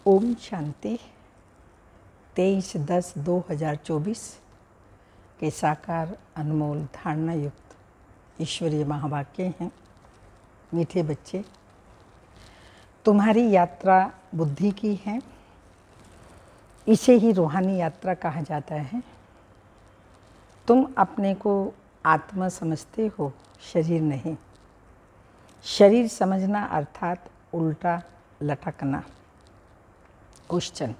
ओम शांति 23/10/2024 के साकार अनमोल धारणा युक्त ईश्वरीय महावाक्य हैं। मीठे बच्चे, तुम्हारी यात्रा बुद्धि की है। इसे ही रूहानी यात्रा कहा जाता है। तुम अपने को आत्मा समझते हो, शरीर नहीं। शरीर समझना अर्थात उल्टा लटकना। क्वेश्चन,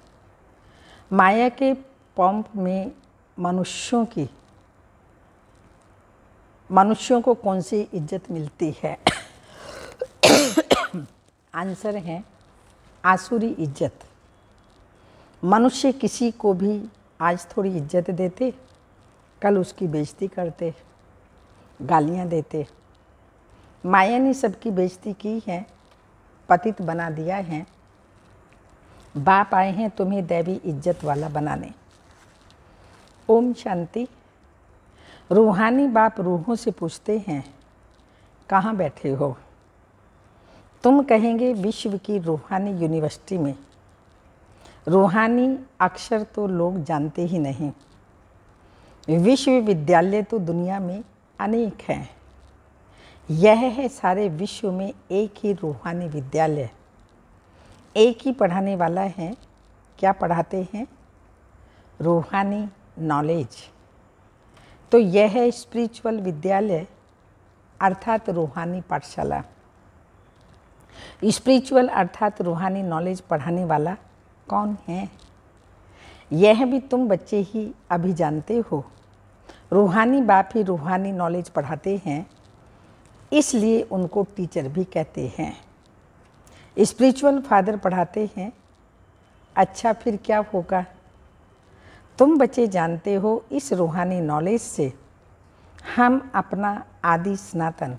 माया के पंप में मनुष्यों को कौन सी इज्जत मिलती है? आंसर है आसुरी इज्जत। मनुष्य किसी को भी आज थोड़ी इज्जत देते, कल उसकी बेइज्जती करते, गालियां देते। माया ने सबकी बेइज्जती की है, पतित बना दिया है। बाप आए हैं तुम्हें दैवी इज्जत वाला बनाने। ओम शांति। रूहानी बाप रूहों से पूछते हैं, कहाँ बैठे हो? तुम कहेंगे विश्व की रूहानी यूनिवर्सिटी में। रूहानी अक्षर तो लोग जानते ही नहीं। विश्वविद्यालय तो दुनिया में अनेक हैं। यह है सारे विश्व में एक ही रूहानी विद्यालय, एक ही पढ़ाने वाला है। क्या पढ़ाते हैं? रूहानी नॉलेज। तो यह है स्पिरिचुअल विद्यालय अर्थात रूहानी पाठशाला। स्पिरिचुअल अर्थात रूहानी नॉलेज पढ़ाने वाला कौन है? यह भी तुम बच्चे ही अभी जानते हो। रूहानी बाप ही रूहानी नॉलेज पढ़ाते हैं, इसलिए उनको टीचर भी कहते हैं। स्पिरिचुअल फादर पढ़ाते हैं। अच्छा, फिर क्या होगा? तुम बच्चे जानते हो, इस रूहानी नॉलेज से हम अपना आदि सनातन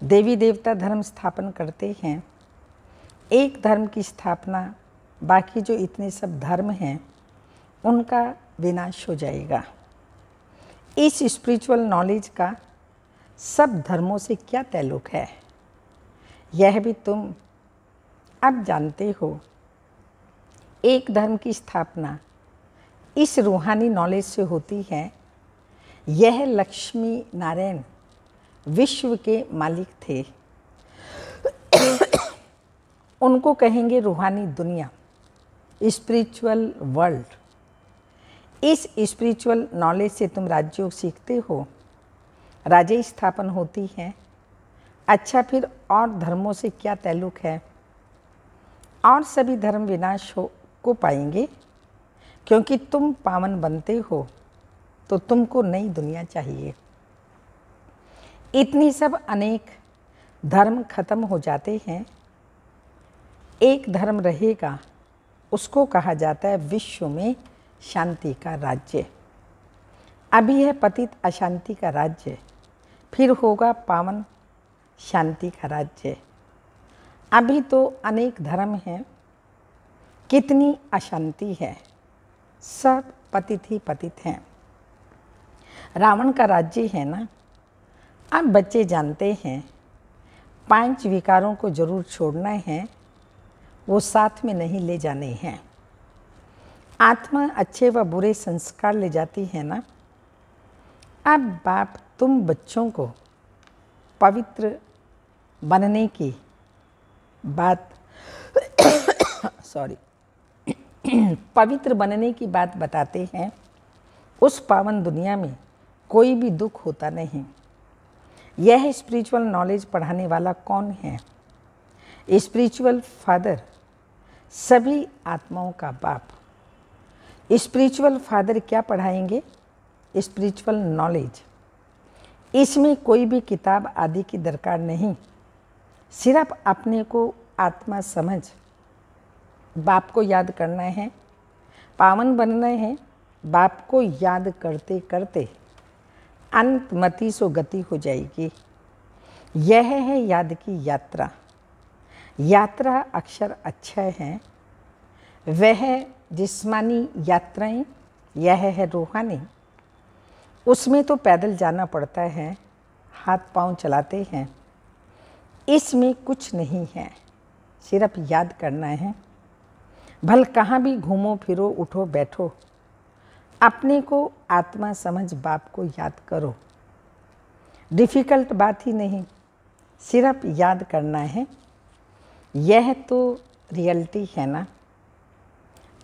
देवी देवता धर्म स्थापन करते हैं। एक धर्म की स्थापना, बाकी जो इतने सब धर्म हैं उनका विनाश हो जाएगा। इस स्पिरिचुअल नॉलेज का सब धर्मों से क्या ताल्लुक है, यह भी तुम अब जानते हो। एक धर्म की स्थापना इस रूहानी नॉलेज से होती है। यह लक्ष्मी नारायण विश्व के मालिक थे। उनको कहेंगे रूहानी दुनिया, स्पिरिचुअल वर्ल्ड। इस स्पिरिचुअल नॉलेज से तुम राजयोग सीखते हो, राज्य स्थापन होती है। अच्छा, फिर और धर्मों से क्या ताल्लुक है? और सभी धर्म विनाश को पाएंगे, क्योंकि तुम पावन बनते हो तो तुमको नई दुनिया चाहिए। इतनी सब अनेक धर्म खत्म हो जाते हैं, एक धर्म रहेगा, उसको कहा जाता है विश्व में शांति का राज्य। अभी है पतित अशांति का राज्य, फिर होगा पावन शांति का राज्य। अभी तो अनेक धर्म हैं, कितनी अशांति है, सब पतित ही पतित हैं। रावण का राज्य है ना। अब बच्चे जानते हैं 5 विकारों को जरूर छोड़ना है, वो साथ में नहीं ले जाने हैं। आत्मा अच्छे व बुरे संस्कार ले जाती है ना। अब बाप तुम बच्चों को पवित्र बनने की बात पवित्र बनने की बात बताते हैं। उस पावन दुनिया में कोई भी दुख होता नहीं। यह स्पिरिचुअल नॉलेज पढ़ाने वाला कौन है? स्पिरिचुअल फादर, सभी आत्माओं का बाप। स्पिरिचुअल फादर क्या पढ़ाएंगे? Spiritual knowledge. इसमें कोई भी किताब आदि की दरकार नहीं, सिर्फ अपने को आत्मा समझ बाप को याद करना है, पावन बनना है। बाप को याद करते करते अंतमति सो गति हो जाएगी। यह है याद की यात्रा। यात्रा अक्षर अच्छा है, वह जिस्मानी यात्राएं, यह है रूहानी। उसमें तो पैदल जाना पड़ता है, हाथ पांव चलाते हैं। इसमें कुछ नहीं है, सिर्फ याद करना है। भल कहाँ भी घूमो फिरो उठो बैठो, अपने को आत्मा समझ बाप को याद करो। डिफ़िकल्ट बात ही नहीं, सिर्फ याद करना है। यह तो रियलिटी है ना।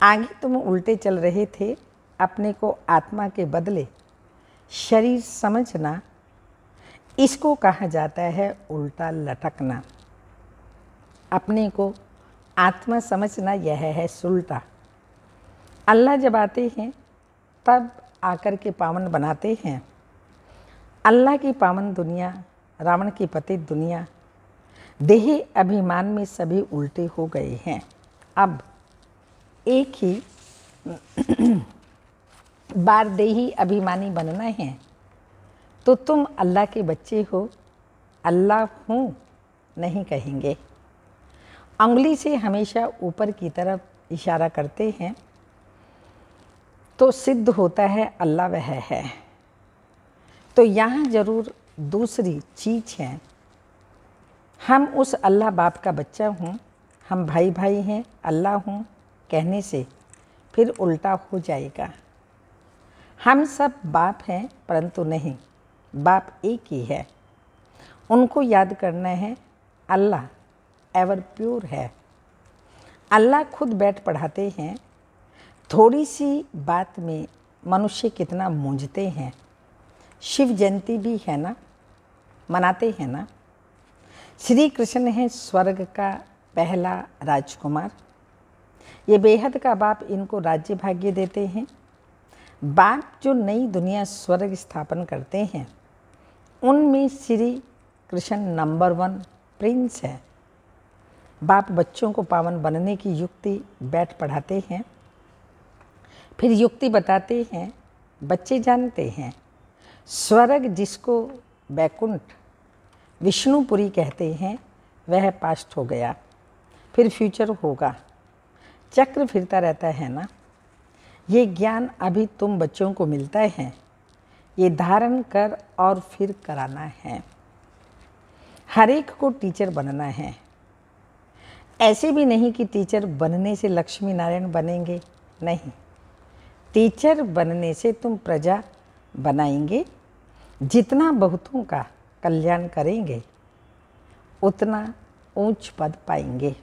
आगे तुम उल्टे चल रहे थे, अपने को आत्मा के बदले शरीर समझना, इसको कहा जाता है उल्टा लटकना। अपने को आत्मा समझना यह है सुलटा। अल्लाह जब आते हैं तब आकर के पावन बनाते हैं। अल्लाह की पावन दुनिया, रावण की पतित दुनिया, देही अभिमान में सभी उल्टे हो गए हैं। अब एक ही बार देही अभिमानी बनना है तो तुम अल्लाह के बच्चे हो, अल्लाह हूँ नहीं कहेंगे। उंगली से हमेशा ऊपर की तरफ इशारा करते हैं तो सिद्ध होता है अल्लाह वह है। तो यहाँ ज़रूर दूसरी चीज़ है। हम उस अल्लाह बाप का बच्चा हूँ, हम भाई भाई हैं, अल्लाह हूँ कहने से फिर उल्टा हो जाएगा। हम सब बाप हैं परंतु नहीं, बाप एक ही है। उनको याद करना है। अल्लाह एवर प्योर है। अल्लाह खुद बैठ पढ़ाते हैं। थोड़ी सी बात में मनुष्य कितना मूंझते हैं। शिव जयंती भी है ना, मनाते हैं ना। श्री कृष्ण है स्वर्ग का पहला राजकुमार। ये बेहद का बाप इनको राज्य भाग्य देते हैं। बाप जो नई दुनिया स्वर्ग स्थापन करते हैं उनमें श्री कृष्ण नंबर 1 प्रिंस है। बाप बच्चों को पावन बनने की युक्ति बैठ पढ़ाते हैं, फिर युक्ति बताते हैं। बच्चे जानते हैं स्वर्ग जिसको बैकुंठ विष्णुपुरी कहते हैं वह पास्ट हो गया, फिर फ्यूचर होगा। चक्र फिरता रहता है ना। ये ज्ञान अभी तुम बच्चों को मिलता है, ये धारण कर और फिर कराना है। हर एक को टीचर बनना है। ऐसे भी नहीं कि टीचर बनने से लक्ष्मी नारायण बनेंगे, नहीं। टीचर बनने से तुम प्रजा बनाएंगे। जितना बहुतों का कल्याण करेंगे उतना ऊंच पद पाएंगे।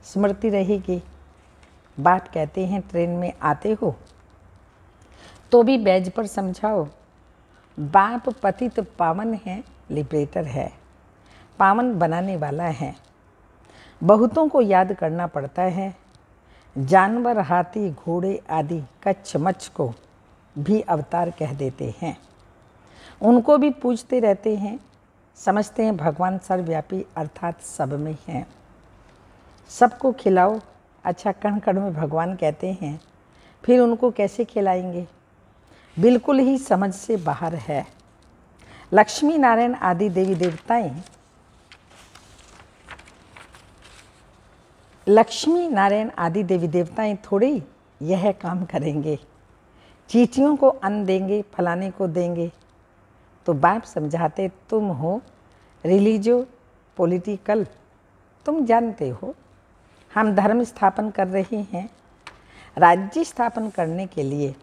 स्मृति रहेगी। बाप कहते हैं ट्रेन में आते हो तो भी बैज पर समझाओ। बाप पतित पावन है, लिबरेटर है, पावन बनाने वाला है। बहुतों को याद करना पड़ता है। जानवर, हाथी, घोड़े आदि कच्छ मच्छ को भी अवतार कह देते हैं। उनको भी पूजते रहते हैं। समझते हैं भगवान सर्वव्यापी अर्थात सब में हैं। सबको खिलाओ। अच्छा, कण कण में भगवान कहते हैं, फिर उनको कैसे खिलाएंगे? बिल्कुल ही समझ से बाहर है। लक्ष्मी नारायण आदि देवी देवताएं, लक्ष्मी नारायण आदि देवी देवताएं थोड़ी यह काम करेंगे। चींटियों को अन्न देंगे, फलाने को देंगे। तो बाप समझाते तुम हो रिलीजियो पॉलिटिकल, तुम जानते हो हम धर्म स्थापन कर रहे हैं। राज्य स्थापन करने के लिए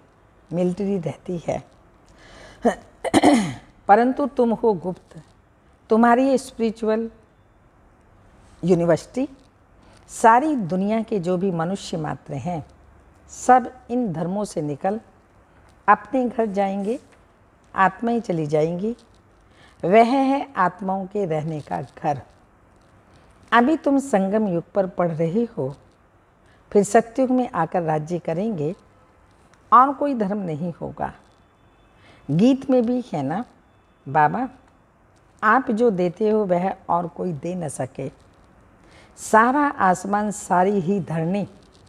मिलिट्री रहती है परंतु तुम हो गुप्त। तुम्हारी ये स्पिरिचुअल यूनिवर्सिटी, सारी दुनिया के जो भी मनुष्य मात्र हैं सब इन धर्मों से निकल अपने घर जाएंगे, आत्माएं चली जाएंगी। वह है आत्माओं के रहने का घर। अभी तुम संगम युग पर पढ़ रहे हो, फिर सत्युग में आकर राज्य करेंगे और कोई धर्म नहीं होगा। गीत में भी है ना, बाबा आप जो देते हो वह और कोई दे न सके। सारा आसमान, सारी ही धरनी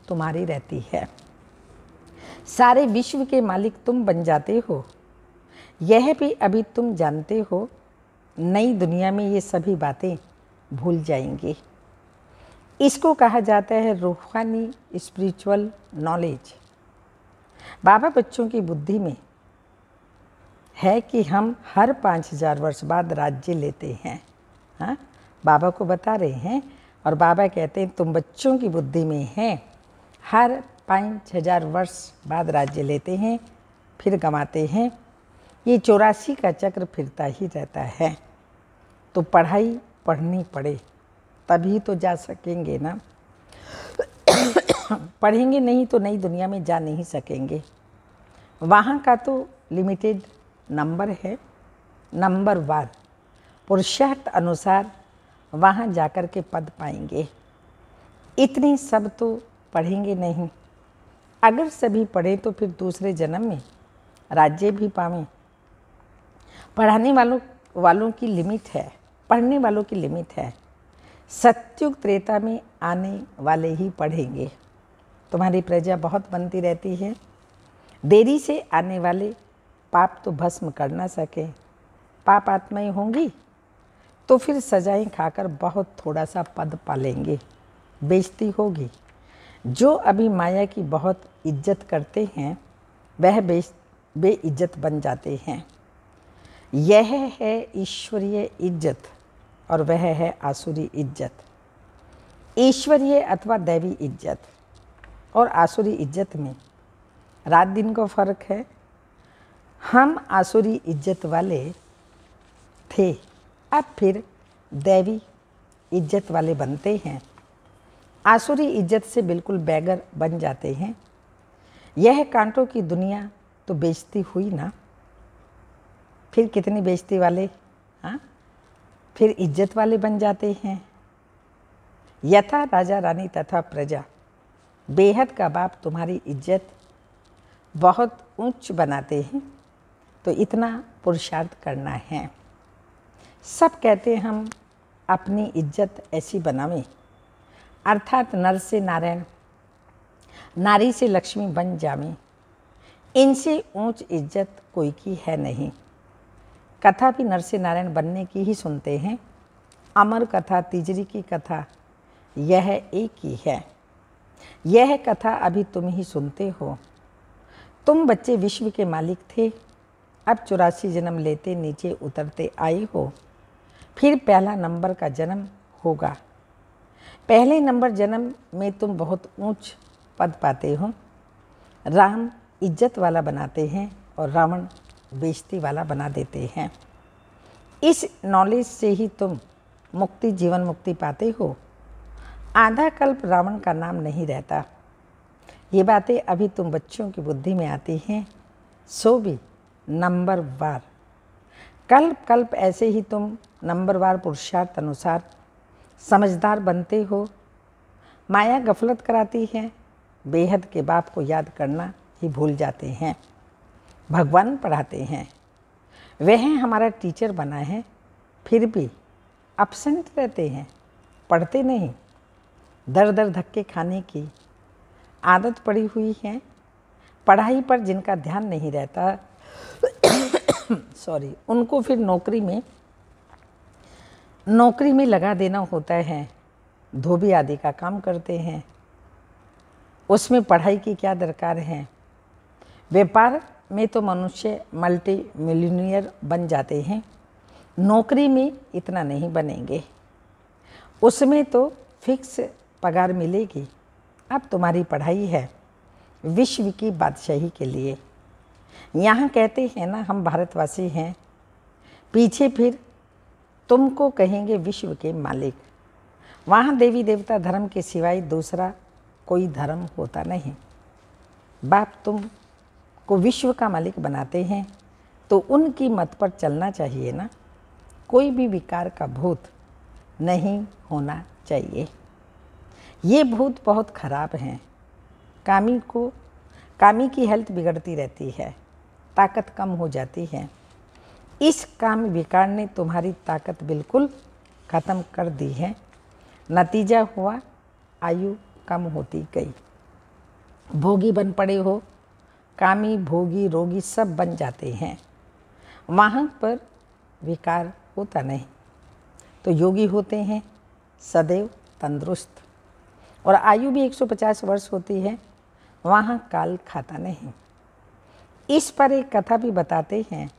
तुम्हारी रहती है। सारे विश्व के मालिक तुम बन जाते हो। यह भी अभी तुम जानते हो। नई दुनिया में ये सभी बातें भूल जाएंगे। इसको कहा जाता है रूहानी स्पिरिचुअल नॉलेज। बाबा बच्चों की बुद्धि में है कि हम हर 5000 वर्ष बाद राज्य लेते हैं। हाँ, बाबा को बता रहे हैं और बाबा कहते हैं तुम बच्चों की बुद्धि में है हर 5000 वर्ष बाद राज्य लेते हैं, फिर गंवाते हैं। ये 84 का चक्र फिरता ही रहता है। तो पढ़ाई पढ़नी पड़े तभी तो जा सकेंगे ना। पढ़ेंगे नहीं तो नई दुनिया में जा नहीं सकेंगे। वहाँ का तो लिमिटेड नंबर है, नंबर वार पुरुषार्थ अनुसार वहाँ जाकर के पद पाएंगे। इतने सब तो पढ़ेंगे नहीं। अगर सभी पढ़ें तो फिर दूसरे जन्म में राज्य भी पावें। पढ़ाने वालों की लिमिट है, पढ़ने वालों की लिमिट है। सत्युग त्रेता में आने वाले ही पढ़ेंगे। तुम्हारी प्रजा बहुत बनती रहती है। देरी से आने वाले पाप तो भस्म कर ना सके। पाप आत्माएं होंगी तो फिर सजाएं खाकर बहुत थोड़ा सा पद पालेंगे, बेइज्जती होगी। जो अभी माया की बहुत इज्जत करते हैं वह बेइज्जत बन जाते हैं। यह है ईश्वरीय इज्जत और वह है आसुरी इज्जत। ईश्वरीय अथवा दैवी इज्जत और आसुरी इज्जत में रात दिन का फर्क है। हम आसुरी इज्जत वाले थे, अब फिर दैवी इज्जत वाले बनते हैं। आसुरी इज्जत से बिल्कुल बैगर बन जाते हैं। यह कांटों की दुनिया तो बेइज्जती हुई ना, फिर कितनी बेइज्जती वाले, हाँ, फिर इज्जत वाले बन जाते हैं। यथा राजा रानी तथा प्रजा, बेहद का बाप तुम्हारी इज्जत बहुत ऊंच बनाते हैं तो इतना पुरुषार्थ करना है। सब कहते हम अपनी इज्जत ऐसी बनावें, अर्थात नर से नारायण, नारी से लक्ष्मी बन जावें। इनसे ऊंच इज्जत कोई की है नहीं। कथा भी नर से नारायण बनने की ही सुनते हैं। अमर कथा, तीजरी की कथा, यह एक ही है। यह कथा अभी तुम ही सुनते हो। तुम बच्चे विश्व के मालिक थे, अब 84 जन्म लेते नीचे उतरते आए हो। फिर पहला नंबर का जन्म होगा। पहले नंबर जन्म में तुम बहुत ऊंच पद पाते हो। राम इज्जत वाला बनाते हैं और रावण बेइज्जती वाला बना देते हैं। इस नॉलेज से ही तुम मुक्ति, जीवन मुक्ति पाते हो। आधा कल्प रावण का नाम नहीं रहता। ये बातें अभी तुम बच्चों की बुद्धि में आती हैं, सो भी नंबर वार कल्प कल्प ऐसे ही तुम नंबर वार पुरुषार्थ अनुसार समझदार बनते हो। माया गफलत कराती है, बेहद के बाप को याद करना ही भूल जाते हैं। भगवान पढ़ाते हैं, वह हमारा टीचर बना है, फिर भी अपसेंट रहते हैं, पढ़ते नहीं। दर दर धक्के खाने की आदत पड़ी हुई है। पढ़ाई पर जिनका ध्यान नहीं रहता सॉरी, उनको फिर नौकरी में लगा देना होता है। धोबी आदि का काम करते हैं, उसमें पढ़ाई की क्या दरकार है। व्यापार में तो मनुष्य मल्टी मिलियनियर बन जाते हैं, नौकरी में इतना नहीं बनेंगे। उसमें तो फिक्स पगार मिलेगी। अब तुम्हारी पढ़ाई है विश्व की बादशाही के लिए। यहाँ कहते हैं ना, हम भारतवासी हैं, पीछे फिर तुमको कहेंगे विश्व के मालिक। वहाँ देवी देवता धर्म के सिवाय दूसरा कोई धर्म होता नहीं। बाप तुमको विश्व का मालिक बनाते हैं तो उनकी मत पर चलना चाहिए ना। कोई भी विकार का भूत नहीं होना चाहिए। ये भूत बहुत खराब हैं। कामी की हेल्थ बिगड़ती रहती है, ताकत कम हो जाती है। इस काम विकार ने तुम्हारी ताकत बिल्कुल ख़त्म कर दी है। नतीजा हुआ आयु कम होती गई। भोगी बन पड़े हो, कामी, भोगी, रोगी सब बन जाते हैं। वहाँ पर विकार होता नहीं। तो योगी होते हैं सदैव तंदुरुस्त, और आयु भी 150 वर्ष होती है। वहाँ काल खाता नहीं। इस पर एक कथा भी बताते हैं।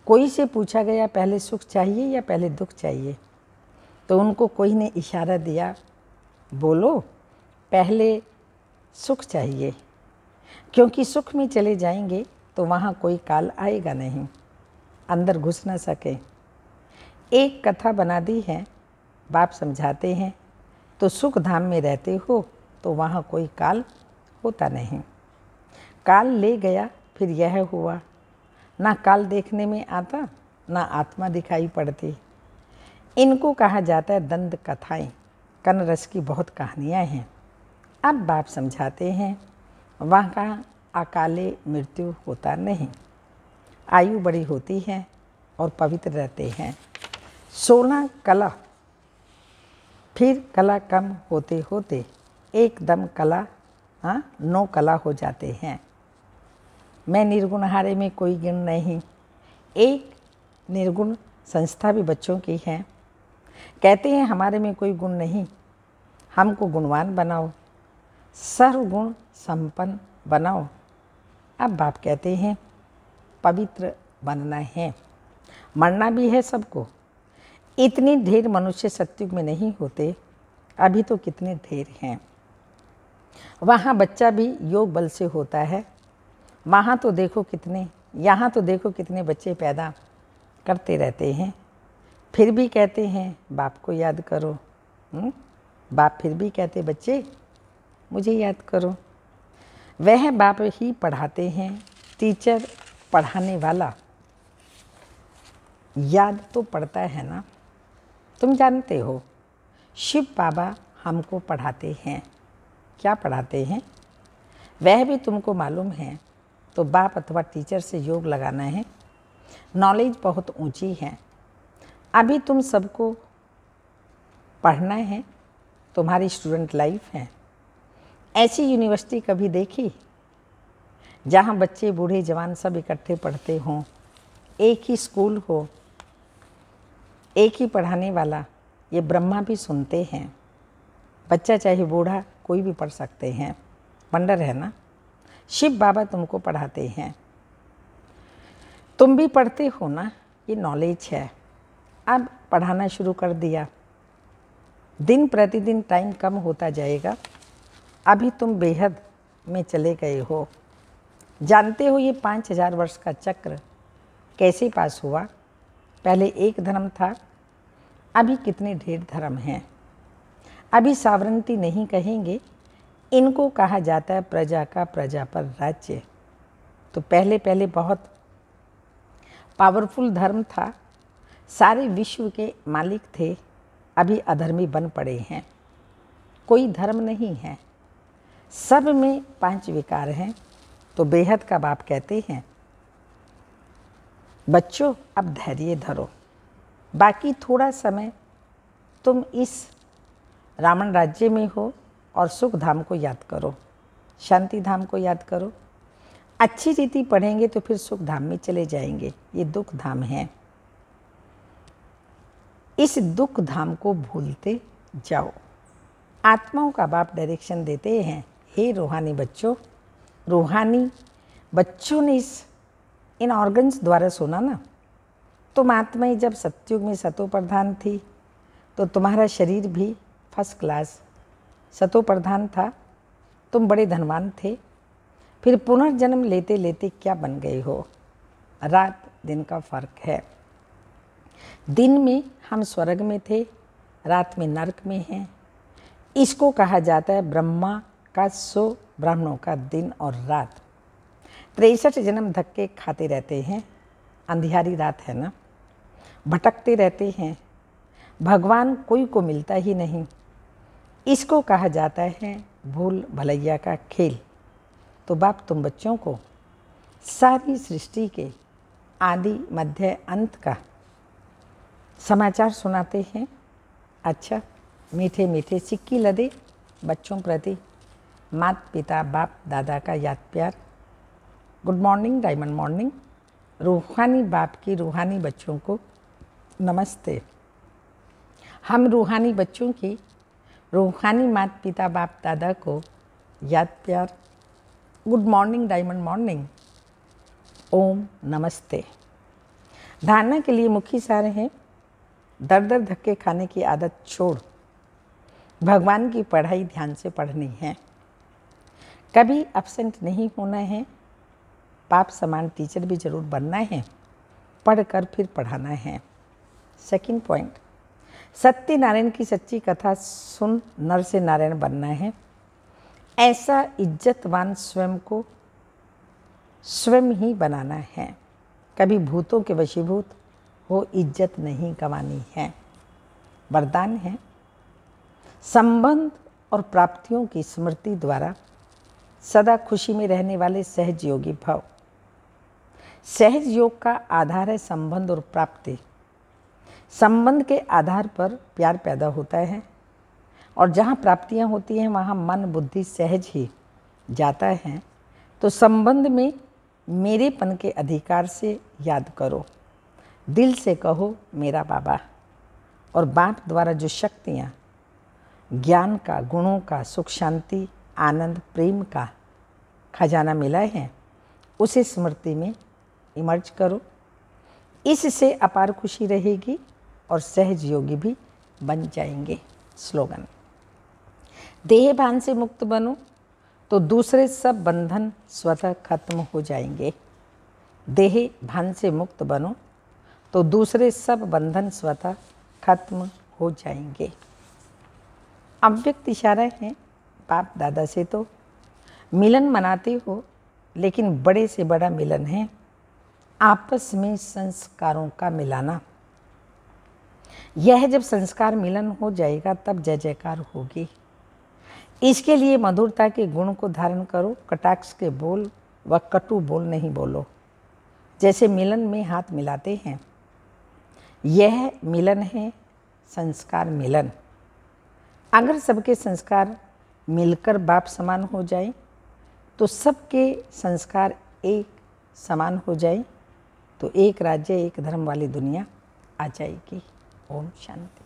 कोई से पूछा गया पहले सुख चाहिए या पहले दुख चाहिए, तो उनको कोई ने इशारा दिया, बोलो पहले सुख चाहिए, क्योंकि सुख में चले जाएंगे तो वहाँ कोई काल आएगा नहीं, अंदर घुस न सके। एक कथा बना दी है, बाप समझाते हैं, तो सुख धाम में रहते हो तो वहाँ कोई काल होता नहीं। काल ले गया फिर यह हुआ, ना काल देखने में आता ना आत्मा दिखाई पड़ती। इनको कहा जाता है दंड कथाएं। कन रस की बहुत कहानियाँ हैं। अब बाप समझाते हैं, वहाँ का अकाले मृत्यु होता नहीं, आयु बड़ी होती है और पवित्र रहते हैं। 16 कला, फिर कला कम होते होते एकदम कला 9 कला हो जाते हैं। मैं निर्गुण हारे में कोई गुण नहीं। एक निर्गुण संस्था भी बच्चों की है। कहते हैं हमारे में कोई गुण नहीं, हमको गुणवान बनाओ, सर्वगुण संपन्न बनाओ। अब बाप कहते हैं पवित्र बनना है, मरना भी है सबको। इतनी ढेर मनुष्य सत्युग में नहीं होते, अभी तो कितने ढेर हैं। वहाँ बच्चा भी योग बल से होता है। वहाँ तो देखो कितने, यहाँ तो देखो कितने बच्चे पैदा करते रहते हैं, फिर भी कहते हैं बाप को याद करो। बाप फिर भी कहते बच्चे मुझे याद करो। वह बाप ही पढ़ाते हैं, टीचर पढ़ाने वाला याद तो पड़ता है ना। तुम जानते हो शिव बाबा हमको पढ़ाते हैं। क्या पढ़ाते हैं वह भी तुमको मालूम है। तो बाप अथवा टीचर से योग लगाना है। नॉलेज बहुत ऊंची है। अभी तुम सबको पढ़ना है, तुम्हारी स्टूडेंट लाइफ है। ऐसी यूनिवर्सिटी कभी देखी जहाँ बच्चे बूढ़े जवान सब इकट्ठे पढ़ते हों, एक ही स्कूल हो, एक ही पढ़ाने वाला। ये ब्रह्मा भी सुनते हैं, बच्चा चाहे बूढ़ा कोई भी पढ़ सकते हैं। वंडर है ना। शिव बाबा तुमको पढ़ाते हैं, तुम भी पढ़ते हो ना, ये नॉलेज है। अब पढ़ाना शुरू कर दिया, दिन प्रतिदिन टाइम कम होता जाएगा। अभी तुम बेहद में चले गए हो। जानते हो ये 5000 वर्ष का चक्र कैसे पास हुआ। पहले एक धर्म था, अभी कितने ढेर धर्म हैं। अभी सावरंती नहीं कहेंगे, इनको कहा जाता है प्रजा का प्रजा पर राज्य। तो पहले पहले बहुत पावरफुल धर्म था, सारे विश्व के मालिक थे। अभी अधर्मी बन पड़े हैं, कोई धर्म नहीं है, सब में 5 विकार हैं। तो बेहद का बाप कहते हैं बच्चों अब धैर्य धरो, बाकी थोड़ा समय तुम इस रावण राज्य में हो और सुख धाम को याद करो, शांति धाम को याद करो। अच्छी रीति पढ़ेंगे तो फिर सुख धाम में चले जाएंगे। ये दुख धाम है, इस दुख धाम को भूलते जाओ। आत्माओं का बाप डायरेक्शन देते हैं, हे रूहानी बच्चों। रूहानी बच्चों ने इन ऑर्गन्स द्वारा सुना ना। तुम आत्माएं जब सत्युग में सतो प्रधान थी तो तुम्हारा शरीर भी फर्स्ट क्लास सतो प्रधान था, तुम बड़े धनवान थे। फिर पुनर्जन्म लेते लेते क्या बन गए हो। रात दिन का फर्क है। दिन में हम स्वर्ग में थे, रात में नरक में हैं। इसको कहा जाता है ब्रह्मा का 100 ब्राह्मणों का दिन और रात। 63 जन्म धक्के खाते रहते हैं, अंधियारी रात है ना, भटकते रहते हैं। भगवान कोई को मिलता ही नहीं। इसको कहा जाता है भूल भलैया का खेल। तो बाप तुम बच्चों को सारी सृष्टि के आदि मध्य अंत का समाचार सुनाते हैं। अच्छा, मीठे मीठे सिक्की लदे बच्चों प्रति माता पिता बाप दादा का याद प्यार। Good morning, diamond morning. रूहानी बाप की रूहानी बच्चों को नमस्ते। हम रूहानी बच्चों की रूहानी माता पिता बाप दादा को याद प्यार। Good morning, diamond morning. Om नमस्ते। धारणा के लिए मुख्य सार हैं, दर दर धक्के खाने की आदत छोड़, भगवान की पढ़ाई ध्यान से पढ़नी है। कभी एब्सेंट नहीं होना है, बाप समान टीचर भी जरूर बनना है, पढ़कर फिर पढ़ाना है। सेकंड पॉइंट, सत्यनारायण की सच्ची कथा सुन नर से नारायण बनना है। ऐसा इज्जतवान स्वयं को स्वयं ही बनाना है। कभी भूतों के वशीभूत हो इज्जत नहीं गंवानी है। वरदान है, संबंध और प्राप्तियों की स्मृति द्वारा सदा खुशी में रहने वाले सहज योगी भव। सहज योग का आधार है संबंध और प्राप्ति। संबंध के आधार पर प्यार पैदा होता है और जहाँ प्राप्तियाँ होती हैं वहाँ मन बुद्धि सहज ही जाता है। तो संबंध में मेरेपन के अधिकार से याद करो, दिल से कहो मेरा बाबा। और बाप द्वारा जो शक्तियाँ ज्ञान का, गुणों का, सुख शांति आनंद प्रेम का खजाना मिला है उसे स्मृति में इमर्ज करो। इससे अपार खुशी रहेगी और सहज योगी भी बन जाएंगे। स्लोगन, देह भान से मुक्त बनो तो दूसरे सब बंधन स्वतः खत्म हो जाएंगे। देह भान से मुक्त बनो तो दूसरे सब बंधन स्वतः खत्म हो जाएंगे। अव्यक्त इशारा है बाप दादा से तो मिलन मनाते हो, लेकिन बड़े से बड़ा मिलन है आपस में संस्कारों का मिलाना। यह जब संस्कार मिलन हो जाएगा तब जय जयकार होगी। इसके लिए मधुरता के गुण को धारण करो, कटाक्ष के बोल व कटु बोल नहीं बोलो। जैसे मिलन में हाथ मिलाते हैं, यह मिलन है संस्कार मिलन। अगर सबके संस्कार मिलकर बाप समान हो जाए तो सबके संस्कार एक समान हो जाए तो एक राज्य एक धर्म वाली दुनिया आ जाएगी। ओम शांति।